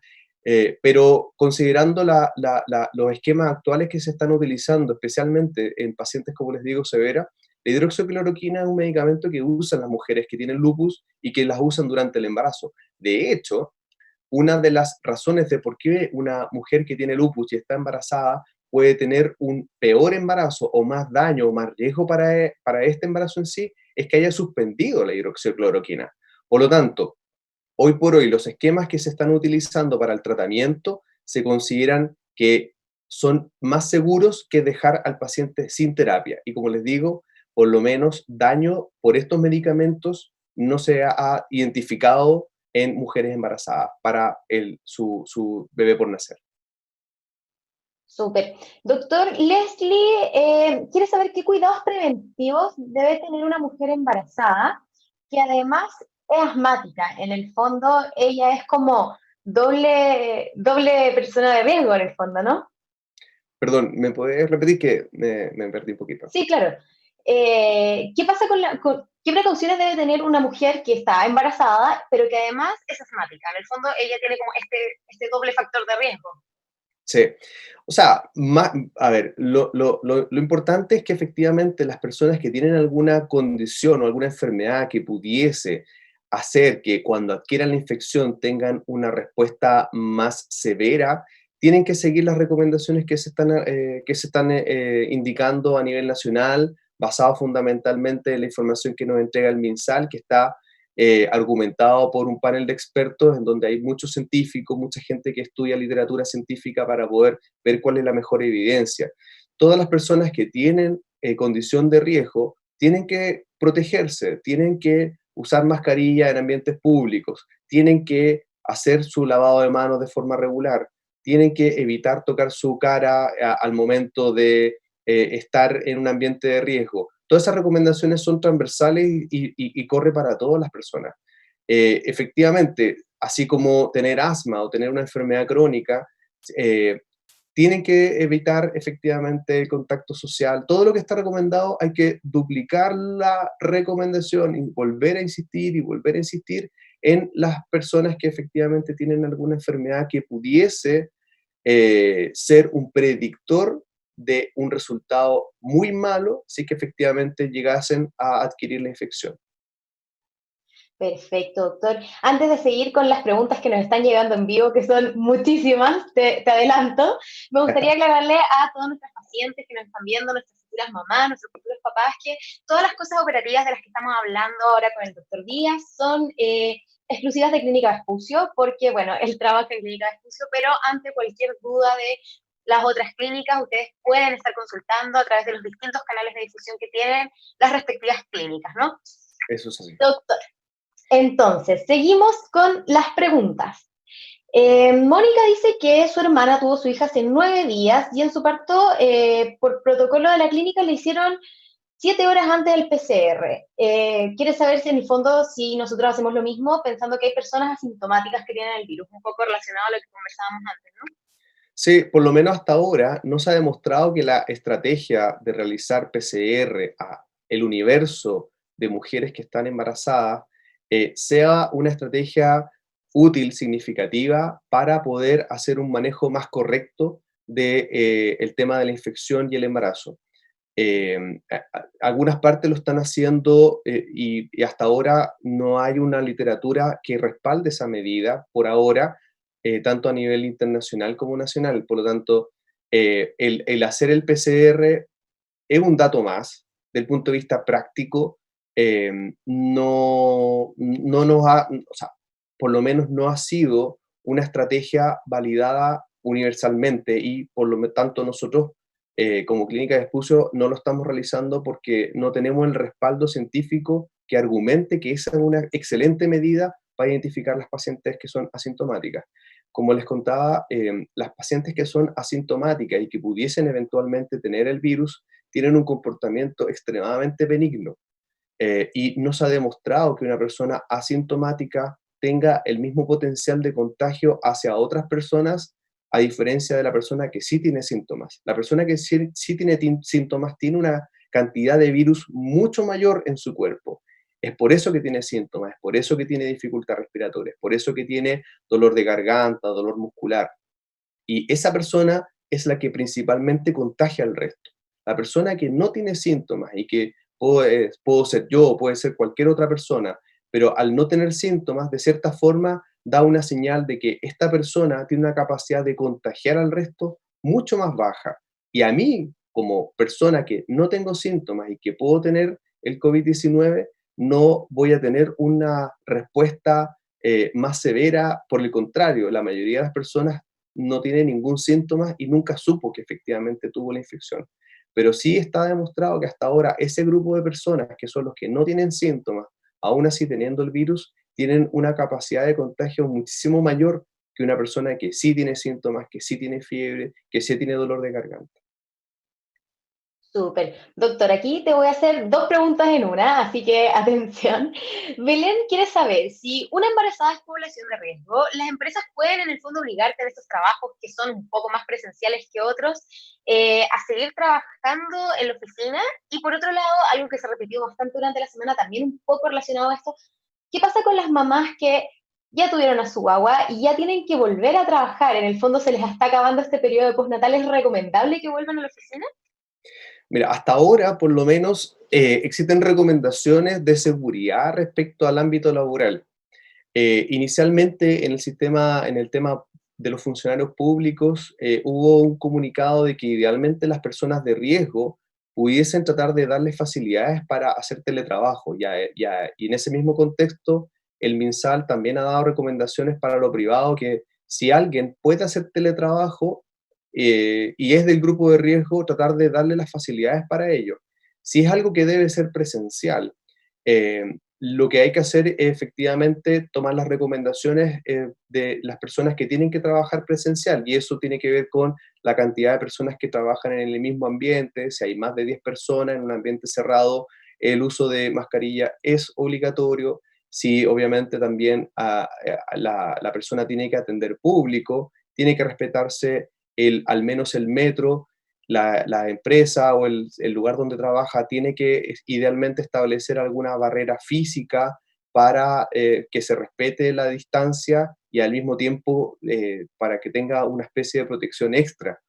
pero considerando los esquemas actuales que se están utilizando, especialmente en pacientes, como les digo, severa, la hidroxicloroquina es un medicamento que usan las mujeres que tienen lupus y que las usan durante el embarazo. De hecho, una de las razones de por qué una mujer que tiene lupus y está embarazada puede tener un peor embarazo o más daño o más riesgo para este embarazo en sí es que haya suspendido la hidroxicloroquina. Por lo tanto, hoy por hoy los esquemas que se están utilizando para el tratamiento se consideran que son más seguros que dejar al paciente sin terapia. Y como les digo, por lo menos daño por estos medicamentos no se ha identificado en mujeres embarazadas para su bebé por nacer. Súper. Doctor Leslie, quiere saber qué cuidados preventivos debe tener una mujer embarazada que además es asmática. En el fondo, ella es como doble persona de riesgo en el fondo, ¿no? Perdón, ¿me puedes repetir que me perdí un poquito? Sí, claro. ¿Qué pasa qué precauciones debe tener una mujer que está embarazada, pero que además es asmática? En el fondo, ella tiene como este doble factor de riesgo. Sí. O sea, a ver, lo importante es que efectivamente las personas que tienen alguna condición o alguna enfermedad que pudiese hacer que cuando adquieran la infección tengan una respuesta más severa, tienen que seguir las recomendaciones que se están indicando a nivel nacional, basado fundamentalmente en la información que nos entrega el MinSal, que está argumentado por un panel de expertos en donde hay muchos científicos, mucha gente que estudia literatura científica para poder ver cuál es la mejor evidencia. Todas las personas que tienen condición de riesgo tienen que protegerse, tienen que usar mascarilla en ambientes públicos, tienen que hacer su lavado de manos de forma regular, tienen que evitar tocar su cara al momento de estar en un ambiente de riesgo. Todas esas recomendaciones son transversales y corre para todas las personas. Efectivamente, así como tener asma o tener una enfermedad crónica, eh, tienen que evitar efectivamente el contacto social. Todo lo que está recomendado hay que duplicar la recomendación y volver a insistir y volver a insistir en las personas que efectivamente tienen alguna enfermedad que pudiese ser un predictor de un resultado muy malo si que efectivamente llegasen a adquirir la infección. Perfecto, doctor. Antes de seguir con las preguntas que nos están llegando en vivo, que son muchísimas, te adelanto, me gustaría aclararle a todos nuestros pacientes que nos están viendo, nuestras futuras mamás, nuestros futuros papás, que todas las cosas operativas de las que estamos hablando ahora con el doctor Díaz son exclusivas de Clínica Vespucio, porque, bueno, él trabaja en Clínica Vespucio, pero ante cualquier duda de las otras clínicas, ustedes pueden estar consultando a través de los distintos canales de difusión que tienen las respectivas clínicas, ¿no? Eso es así. Doctor, entonces, seguimos con las preguntas. Mónica dice que su hermana tuvo su hija hace 9 días y en su parto, por protocolo de la clínica, le hicieron 7 horas antes del PCR. Quiere saber si en el fondo, si nosotros hacemos lo mismo, pensando que hay personas asintomáticas que tienen el virus, un poco relacionado a lo que conversábamos antes, ¿no? Sí, por lo menos hasta ahora no se ha demostrado que la estrategia de realizar PCR a el universo de mujeres que están embarazadas sea una estrategia útil, significativa, para poder hacer un manejo más correcto de, el tema de la infección y el embarazo. Algunas partes lo están haciendo y hasta ahora no hay una literatura que respalde esa medida por ahora, tanto a nivel internacional como nacional. Por lo tanto, el hacer el PCR es un dato más del punto de vista práctico. No nos ha, o sea, por lo menos no ha sido una estrategia validada universalmente y por lo tanto nosotros como clínica de espucio no lo estamos realizando porque no tenemos el respaldo científico que argumente que esa es una excelente medida para identificar las pacientes que son asintomáticas. Como les contaba, las pacientes que son asintomáticas y que pudiesen eventualmente tener el virus tienen un comportamiento extremadamente benigno y no se ha demostrado que una persona asintomática tenga el mismo potencial de contagio hacia otras personas a diferencia de la persona que sí tiene síntomas. La persona que sí tiene síntomas tiene una cantidad de virus mucho mayor en su cuerpo. Es por eso que tiene síntomas, es por eso que tiene dificultad respiratoria, es por eso que tiene dolor de garganta, dolor muscular. Y esa persona es la que principalmente contagia al resto. La persona que no tiene síntomas y que puedo ser yo o puede ser cualquier otra persona, pero al no tener síntomas, de cierta forma, da una señal de que esta persona tiene una capacidad de contagiar al resto mucho más baja. Y a mí, como persona que no tengo síntomas y que puedo tener el COVID-19, no voy a tener una respuesta más severa. Por el contrario, la mayoría de las personas no tiene ningún síntoma y nunca supo que efectivamente tuvo la infección. Pero sí está demostrado que hasta ahora ese grupo de personas, que son los que no tienen síntomas, aún así teniendo el virus, tienen una capacidad de contagio muchísimo mayor que una persona que sí tiene síntomas, que sí tiene fiebre, que sí tiene dolor de garganta. Súper. Doctor, aquí te voy a hacer dos preguntas en una, así que atención. Belén quiere saber si una embarazada es población de riesgo, ¿las empresas pueden en el fondo obligarte en estos trabajos que son un poco más presenciales que otros a seguir trabajando en la oficina? Y por otro lado, algo que se repitió bastante durante la semana, también un poco relacionado a esto, ¿qué pasa con las mamás que ya tuvieron a su guagua y ya tienen que volver a trabajar. En el fondo se les está acabando este periodo de postnatal. ¿Es recomendable que vuelvan a la oficina? Mira, hasta ahora, por lo menos, existen recomendaciones de seguridad respecto al ámbito laboral. Inicialmente, en el tema de los funcionarios públicos, hubo un comunicado de que idealmente las personas de riesgo pudiesen tratar de darles facilidades para hacer teletrabajo. Y en ese mismo contexto, el MinSal también ha dado recomendaciones para lo privado que si alguien puede hacer teletrabajo y es del grupo de riesgo, tratar de darle las facilidades para ello. Si es algo que debe ser presencial, eh, lo que hay que hacer es efectivamente tomar las recomendaciones de las personas que tienen que trabajar presencial, y eso tiene que ver con la cantidad de personas que trabajan en el mismo ambiente. Si hay más de 10 personas en un ambiente cerrado, el uso de mascarilla es obligatorio. Si obviamente también la persona tiene que atender público, tiene que respetarse al menos el metro. La empresa o el lugar donde trabaja tiene que idealmente establecer alguna barrera física para que se respete la distancia y al mismo tiempo para que tenga una especie de protección extra.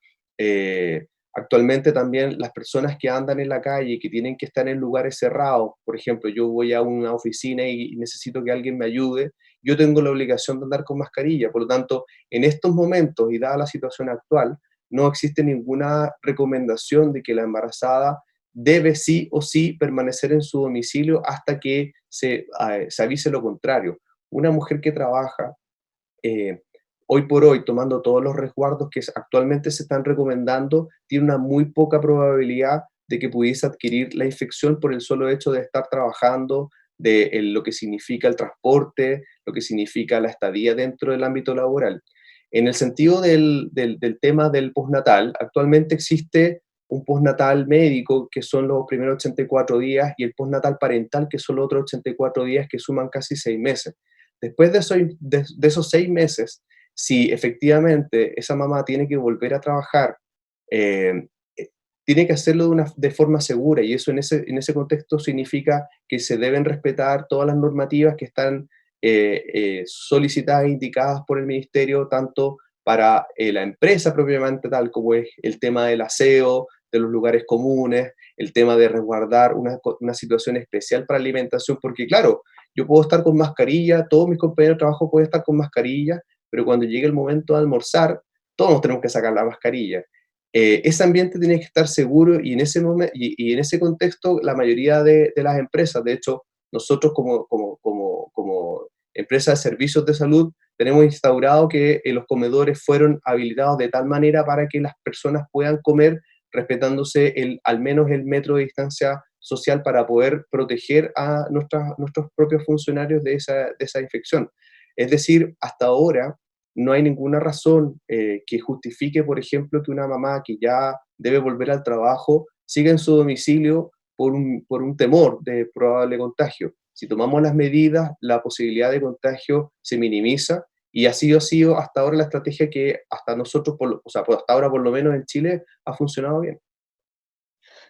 Actualmente también las personas que andan en la calle y que tienen que estar en lugares cerrados, por ejemplo, yo voy a una oficina y necesito que alguien me ayude, yo tengo la obligación de andar con mascarilla. Por lo tanto, en estos momentos y dada la situación actual, no existe ninguna recomendación de que la embarazada debe sí o sí permanecer en su domicilio hasta que se avise lo contrario. Una mujer que trabaja eh, hoy por hoy, tomando todos los resguardos que actualmente se están recomendando, tiene una muy poca probabilidad de que pudiese adquirir la infección por el solo hecho de estar trabajando, de lo que significa el transporte, lo que significa la estadía dentro del ámbito laboral. En el sentido del tema del postnatal, actualmente existe un postnatal médico, que son los primeros 84 días, y el postnatal parental, que son los otros 84 días, que suman casi 6 meses. Después de esos 6 meses, si efectivamente esa mamá tiene que volver a trabajar, eh, eh, tiene que hacerlo de forma segura, y eso en ese contexto significa que se deben respetar todas las normativas que están solicitadas e indicadas por el ministerio, tanto para la empresa propiamente tal, como es el tema del aseo, de los lugares comunes, el tema de resguardar una situación especial para alimentación, porque claro, yo puedo estar con mascarilla, todos mis compañeros de trabajo pueden estar con mascarilla, pero cuando llegue el momento de almorzar, todos nos tenemos que sacar la mascarilla. Ese ambiente tiene que estar seguro, y en ese y en ese contexto la mayoría de las empresas, de hecho, nosotros como empresa de servicios de salud, tenemos instaurado que los comedores fueron habilitados de tal manera para que las personas puedan comer respetándose al menos el metro de distancia social para poder proteger a nuestros propios funcionarios de esa infección. Es decir, hasta ahora no hay ninguna razón que justifique, por ejemplo, que una mamá que ya debe volver al trabajo siga en su domicilio por un temor de probable contagio. Si tomamos las medidas, la posibilidad de contagio se minimiza, y así ha sido hasta ahora la estrategia que hasta nosotros, o sea, hasta ahora por lo menos en Chile, ha funcionado bien.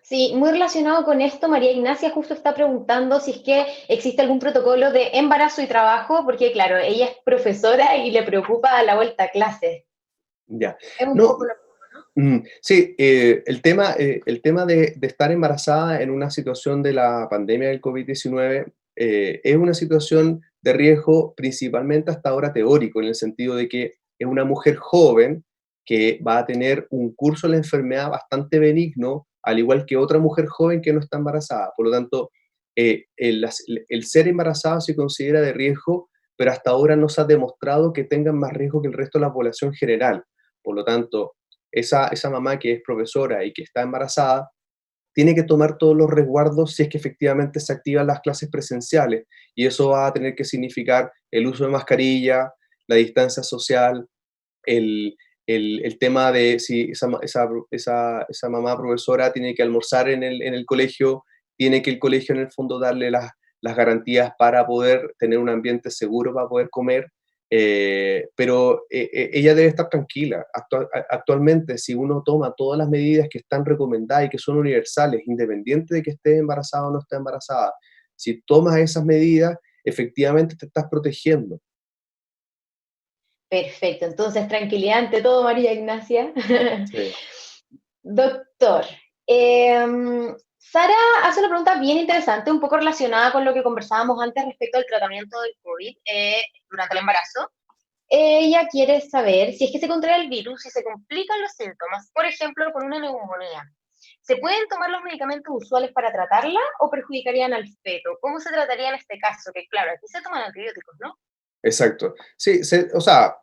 Sí, muy relacionado con esto, María Ignacia justo está preguntando si es que existe algún protocolo de embarazo y trabajo, porque claro, ella es profesora y le preocupa la vuelta a clases. Ya. Es un No, poco lo... sí, el tema de estar embarazada en una situación de la pandemia del COVID-19 es una situación de riesgo principalmente hasta ahora teórico, en el sentido de que es una mujer joven que va a tener un curso de la enfermedad bastante benigno, al igual que otra mujer joven que no está embarazada. Por lo tanto, el ser embarazada se considera de riesgo, pero hasta ahora no se ha demostrado que tengan más riesgo que el resto de la población general. Por lo tanto, esa mamá que es profesora y que está embarazada, tiene que tomar todos los resguardos si es que efectivamente se activan las clases presenciales. Y eso va a tener que significar el uso de mascarilla, la distancia social, el, el tema de si esa mamá profesora tiene que almorzar en el colegio, tiene que el colegio en el fondo darle las garantías para poder tener un ambiente seguro para poder comer, pero ella debe estar tranquila. Actualmente, si uno toma todas las medidas que están recomendadas y que son universales, independiente de que esté embarazada o no esté embarazada, si tomas esas medidas, efectivamente te estás protegiendo. Perfecto, entonces tranquilidad ante todo, María Ignacia. Sí. Doctor, Sara hace una pregunta bien interesante, un poco relacionada con lo que conversábamos antes respecto al tratamiento del COVID durante el embarazo. Ella quiere saber si es que se contrae el virus y se complican los síntomas, por ejemplo, con una neumonía. ¿Se pueden tomar los medicamentos usuales para tratarla o perjudicarían al feto? ¿Cómo se trataría en este caso? Que claro, aquí se toman antibióticos, ¿no? Exacto. Sí, o sea,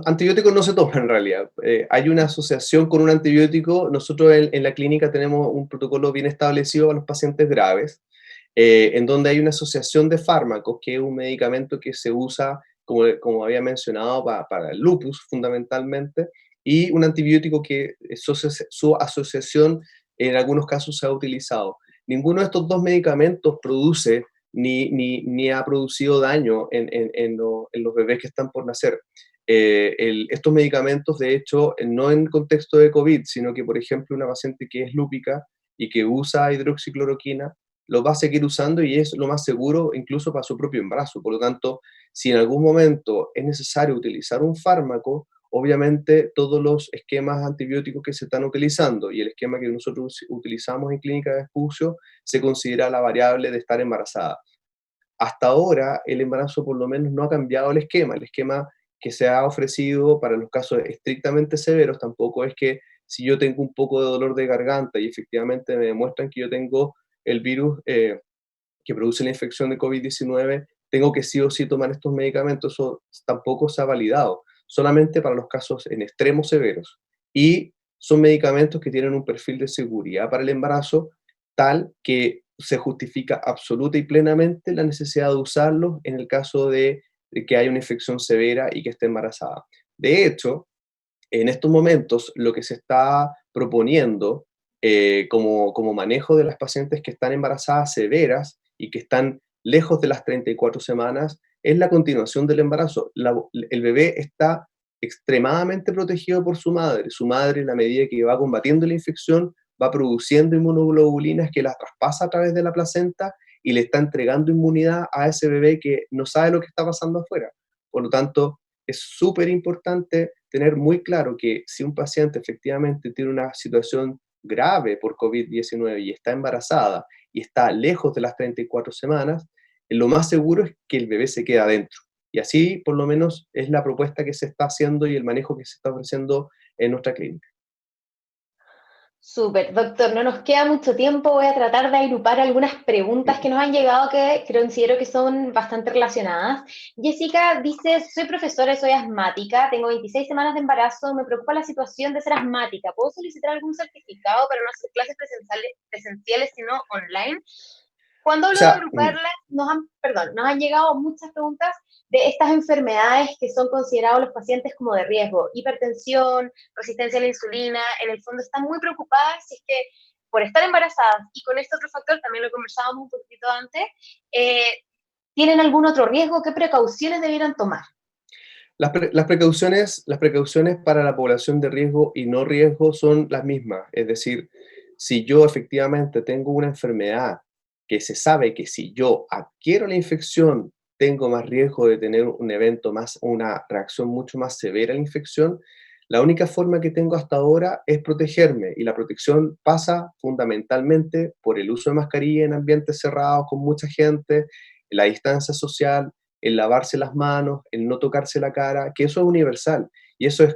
antibióticos no se toman en realidad. Hay una asociación con un antibiótico. Nosotros en la clínica tenemos un protocolo bien establecido a los pacientes graves, en donde hay una asociación de fármacos, que es un medicamento que se usa, como había mencionado, para el lupus fundamentalmente, y un antibiótico que su asociación en algunos casos se ha utilizado. Ninguno de estos dos medicamentos produce ni ha producido daño en los bebés que están por nacer. Estos medicamentos, de hecho, no en contexto de COVID, sino que, por ejemplo, una paciente que es lúpica y que usa hidroxicloroquina, lo va a seguir usando y es lo más seguro incluso para su propio embarazo. Por lo tanto, si en algún momento es necesario utilizar un fármaco, obviamente todos los esquemas antibióticos que se están utilizando y el esquema que nosotros utilizamos en clínica de espucio se considera la variable de estar embarazada. Hasta ahora el embarazo por lo menos no ha cambiado el esquema que se ha ofrecido para los casos estrictamente severos tampoco es que si yo tengo un poco de dolor de garganta y efectivamente me demuestran que yo tengo el virus que produce la infección de COVID-19, tengo que sí o sí tomar estos medicamentos, eso tampoco se ha validado, solamente para los casos en extremos severos. Y son medicamentos que tienen un perfil de seguridad para el embarazo tal que se justifica absoluta y plenamente la necesidad de usarlos en el caso de que haya una infección severa y que esté embarazada. De hecho, en estos momentos lo que se está proponiendo como manejo de las pacientes que están embarazadas severas y que están lejos de las 34 semanas es la continuación del embarazo. El bebé está extremadamente protegido por su madre. Su madre, en la medida que va combatiendo la infección, va produciendo inmunoglobulinas que las traspasa a través de la placenta y le está entregando inmunidad a ese bebé que no sabe lo que está pasando afuera. Por lo tanto, es súper importante tener muy claro que si un paciente efectivamente tiene una situación grave por COVID-19 y está embarazada y está lejos de las 34 semanas, lo más seguro es que el bebé se quede adentro. Y así, por lo menos, es la propuesta que se está haciendo y el manejo que se está ofreciendo en nuestra clínica. Súper, doctor, no nos queda mucho tiempo. Voy a tratar de agrupar algunas preguntas que Ujú. nos han llegado que considero que son bastante relacionadas. Jessica dice, soy profesora y soy asmática, tengo 26 semanas de embarazo, me preocupa la situación de ser asmática. ¿Puedo solicitar algún certificado para no hacer clases presenciales sino online? Cuando O hablo de sea, agruparlas, nos han llegado muchas preguntas de estas enfermedades que son considerados los pacientes como de riesgo, hipertensión, resistencia a la insulina, en el fondo están muy preocupadas si es que por estar embarazadas y con este otro factor, también lo conversábamos un poquito antes, eh, tienen algún otro riesgo, ¿qué precauciones debieran tomar? las precauciones para la población de riesgo y no riesgo son las mismas. Es decir, si yo efectivamente tengo una enfermedad que se sabe que si yo adquiero la infección, tengo más riesgo de tener un evento más, una reacción mucho más severa a la infección, la única forma que tengo hasta ahora es protegerme y la protección pasa fundamentalmente por el uso de mascarilla en ambientes cerrados con mucha gente, la distancia social, el lavarse las manos, el no tocarse la cara, que eso es universal y eso es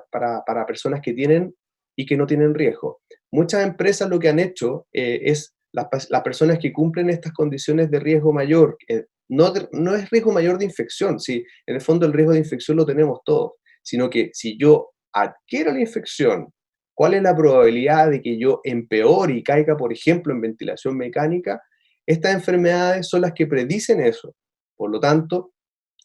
para personas que tienen y que no tienen riesgo. Muchas empresas lo que han hecho es las personas que cumplen estas condiciones de riesgo mayor, no es riesgo mayor de infección, sí, en el fondo el riesgo de infección lo tenemos todos, sino que si yo adquiero la infección, ¿cuál es la probabilidad de que yo empeore y caiga, por ejemplo, en ventilación mecánica? Estas enfermedades son las que predicen eso. Por lo tanto,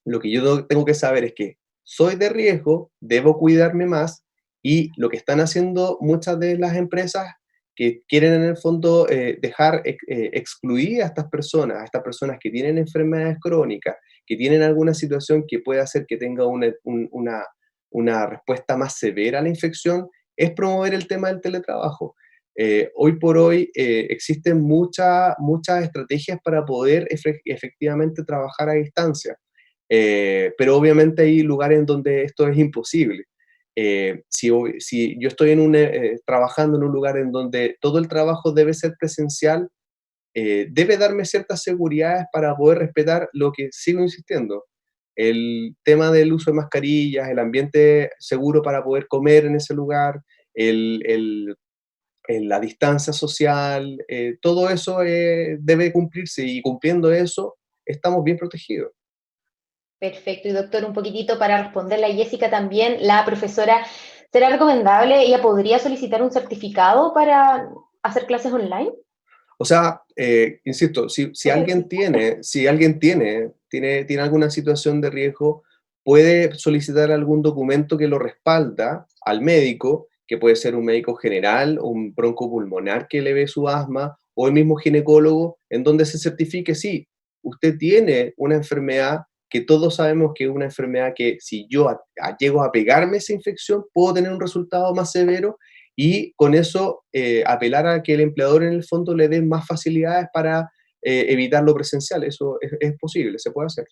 lo que yo tengo que saber es que soy de riesgo, debo cuidarme más y lo que están haciendo muchas de las empresas que quieren en el fondo dejar excluir a estas personas que tienen enfermedades crónicas, que tienen alguna situación que puede hacer que tenga una respuesta más severa a la infección, es promover el tema del teletrabajo. Hoy por hoy existen muchas estrategias para poder efectivamente trabajar a distancia. pero obviamente hay lugares en donde esto es imposible. Si yo estoy trabajando en un lugar en donde todo el trabajo debe ser presencial, debe darme ciertas seguridades para poder respetar lo que sigo insistiendo. El tema del uso de mascarillas, el ambiente seguro para poder comer en ese lugar, el, el- la distancia social, todo eso debe cumplirse y cumpliendo eso estamos bien protegidos. Perfecto. Y doctor, un poquitito para responderle a Jessica también, la profesora, ¿será recomendable? ¿Ella podría solicitar un certificado para hacer clases online? O sea, insisto, si alguien tiene alguna situación de riesgo, puede solicitar algún documento que lo respalda al médico, que puede ser un médico general, un broncopulmonar que le ve su asma, o el mismo ginecólogo, en donde se certifique, sí, usted tiene una enfermedad que todos sabemos que es una enfermedad que si yo llego a pegarme esa infección, puedo tener un resultado más severo y con eso apelar a que el empleador en el fondo le dé más facilidades para evitar lo presencial. Eso es posible, se puede hacer.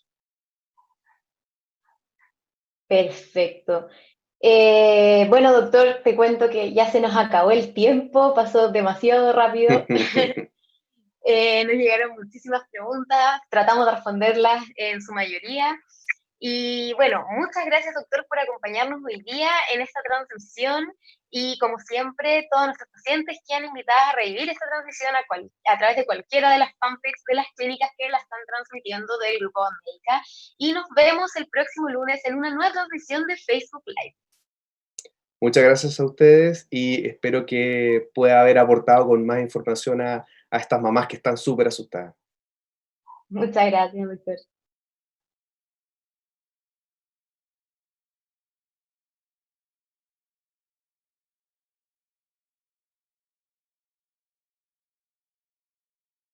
Perfecto. Bueno, doctor, te cuento que ya se nos acabó el tiempo, pasó demasiado rápido. Nos llegaron muchísimas preguntas, tratamos de responderlas en su mayoría. Y bueno, muchas gracias, doctor, por acompañarnos hoy día en esta transición. Y como siempre, todos nuestros pacientes quedan invitados a revivir esta transición a través de cualquiera de las fanpages de las clínicas que la están transmitiendo del Grupo América. Y nos vemos el próximo lunes en una nueva transmisión de Facebook Live. Muchas gracias a ustedes y espero que pueda haber aportado con más información a estas mamás que están súper asustadas. Muchas gracias, doctor.